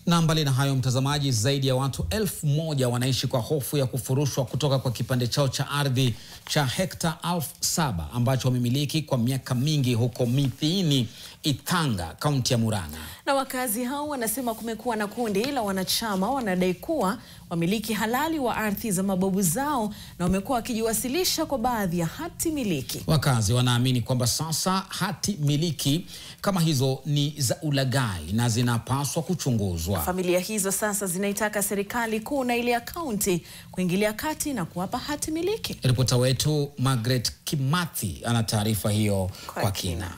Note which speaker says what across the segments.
Speaker 1: Na mbali na hayo mtazamaji, zaidi ya watu 1000 wanaishi kwa hofu ya kufurushwa kutoka kwa kipande chao cha ardhi cha hekta 7,000 ambacho wamemiliki kwa miaka mingi huko Mithini, Ithanga, kaunti ya Murang'a.
Speaker 2: Na wakazi hao wanasema kumekuwa na kundi la wanachama wanadai kuwa wamiliki halali wa ardhi za mababu zao na wamekuwa wakijiwasilisha kwa baadhi ya hati miliki.
Speaker 1: Wakazi wanaamini kwamba sasa hati miliki kama hizo ni za ulaghai na zinapaswa kuchunguzwa.
Speaker 2: Familia hizo sasa zinaitaka serikali kuu na ile ya kaunti kuingilia kati na kuwapa hati miliki.
Speaker 1: Ripota wetu Margaret Kimathi ana taarifa hiyo kwa kina.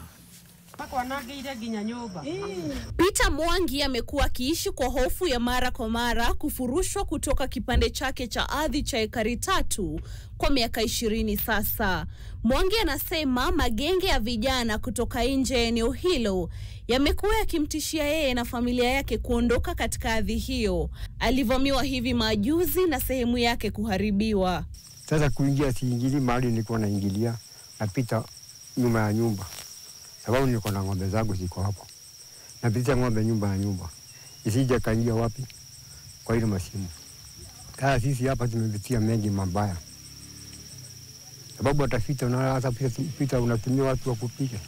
Speaker 3: Peter Mwangi amekuwa akiishi kwa hofu ya mara kwa mara kufurushwa kutoka kipande chake cha ardhi cha ekari 3 kwa miaka 20 sasa. Mwangi anasema magenge ya vijana kutoka nje ya eneo hilo yamekuwa yakimtishia yeye na familia yake kuondoka katika ardhi hiyo. Alivamiwa hivi majuzi na sehemu yake kuharibiwa.
Speaker 4: Sasa kuingia siingili mahali nilikuwa naingilia, napita nyuma ya nyumba. Sababu niko na ng'ombe zangu ziko hapo. Napita ng'ombe nyumba na nyumba. Isije kaingia wapi? Kwa ile masimu. Sasa sisi hapa tumepitia mengi mabaya. Sababu atafita na hata pita unatumia watu wa kupiga.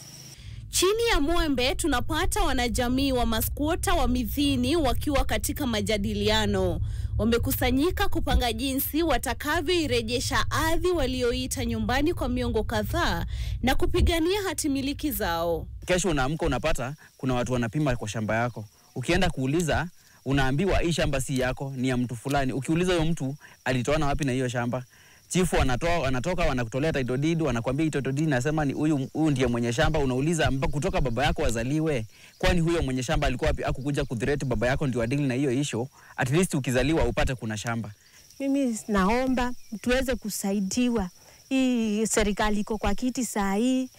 Speaker 3: Chini ya mwembe tunapata wanajamii wa maskwota wa Mithini wakiwa katika majadiliano. Wamekusanyika kupanga jinsi watakavyoirejesha ardhi walioita nyumbani kwa miongo kadhaa na kupigania hati miliki zao.
Speaker 5: Kesho unaamka unapata kuna watu wanapima kwa shamba yako. Ukienda kuuliza unaambiwa hii shamba si yako, ni ya mtu fulani. Ukiuliza huyo mtu alitoa na wapi na hiyo shamba, chifu wanatoka wanakutolea title deed, wanakuambia title deed nasema ni huyu ndiye mwenye shamba. Unauliza kutoka baba yako wazaliwe, kwani huyo mwenye shamba alikuwa wapi? Akukuja kuthreat baba yako ndio adili na hiyo issue. At least ukizaliwa upate kuna shamba.
Speaker 6: Mimi naomba tuweze kusaidiwa. Hii serikali iko kwa kiti saa hii,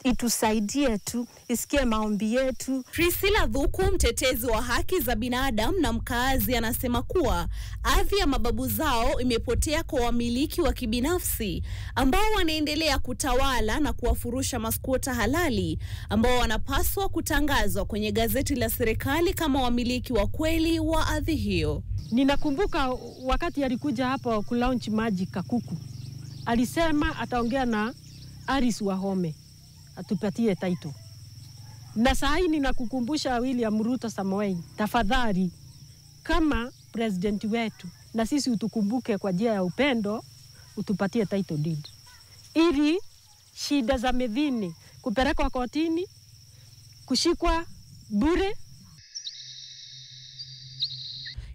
Speaker 6: itusaidie tu, isikie maombi yetu.
Speaker 3: Priscilla Dhuku, mtetezi wa haki za binadamu na mkaazi, anasema kuwa ardhi ya mababu zao imepotea kwa wamiliki wa kibinafsi ambao wanaendelea kutawala na kuwafurusha maskwota halali ambao wanapaswa kutangazwa kwenye gazeti la serikali kama wamiliki wa kweli wa ardhi hiyo.
Speaker 7: Ninakumbuka wakati alikuja hapo kulaunch maji Kakuku. Alisema ataongea na Aris Wahome atupatie title. Na saa hii ninakukumbusha William Ruto Samoei, tafadhali kama president wetu na sisi utukumbuke kwa njia ya upendo, utupatie title deed. Ili shida za Mithini kupelekwa kotini, kushikwa bure.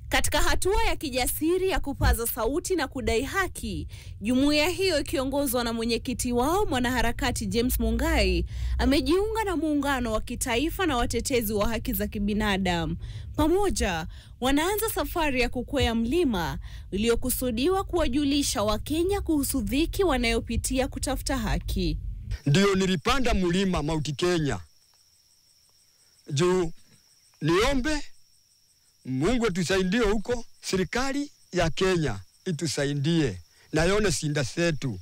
Speaker 3: Katika hatua ya kijasiri ya kupaza sauti na kudai haki, jumuiya hiyo ikiongozwa na mwenyekiti wao mwanaharakati James Mungai amejiunga na muungano wa kitaifa na watetezi wa haki za kibinadamu. Pamoja wanaanza safari ya kukwea mlima iliyokusudiwa kuwajulisha Wakenya kuhusu dhiki wanayopitia kutafuta haki.
Speaker 4: Ndio nilipanda mlima Mount Kenya. Juu niombe Mungu tusaidie huko, serikali ya Kenya itusaidie na yone sinda setu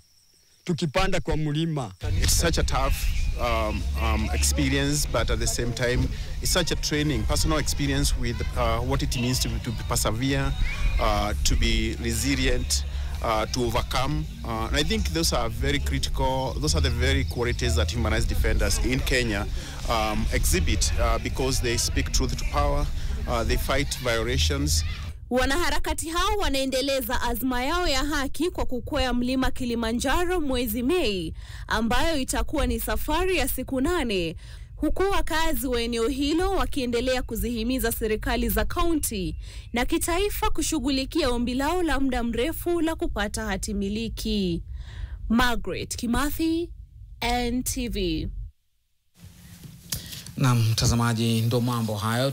Speaker 4: tukipanda kwa mlima.
Speaker 8: It's such a tough experience, but at the same time it's such a training, personal experience with what it means to persevere, to be resilient, to overcome. And I think those are very critical. Those are the very qualities that human rights defenders in Kenya exhibit because they speak truth to power. They fight violations.
Speaker 3: Wanaharakati hao wanaendeleza azma yao ya haki kwa kukwea mlima Kilimanjaro mwezi Mei, ambayo itakuwa ni safari ya siku 8, huku wakazi wa eneo hilo wakiendelea kuzihimiza serikali za kaunti na kitaifa kushughulikia ombi lao la muda mrefu la kupata hati miliki. Margaret Kimathi, NTV.
Speaker 1: Na mtazamaji, ndo mambo hayo.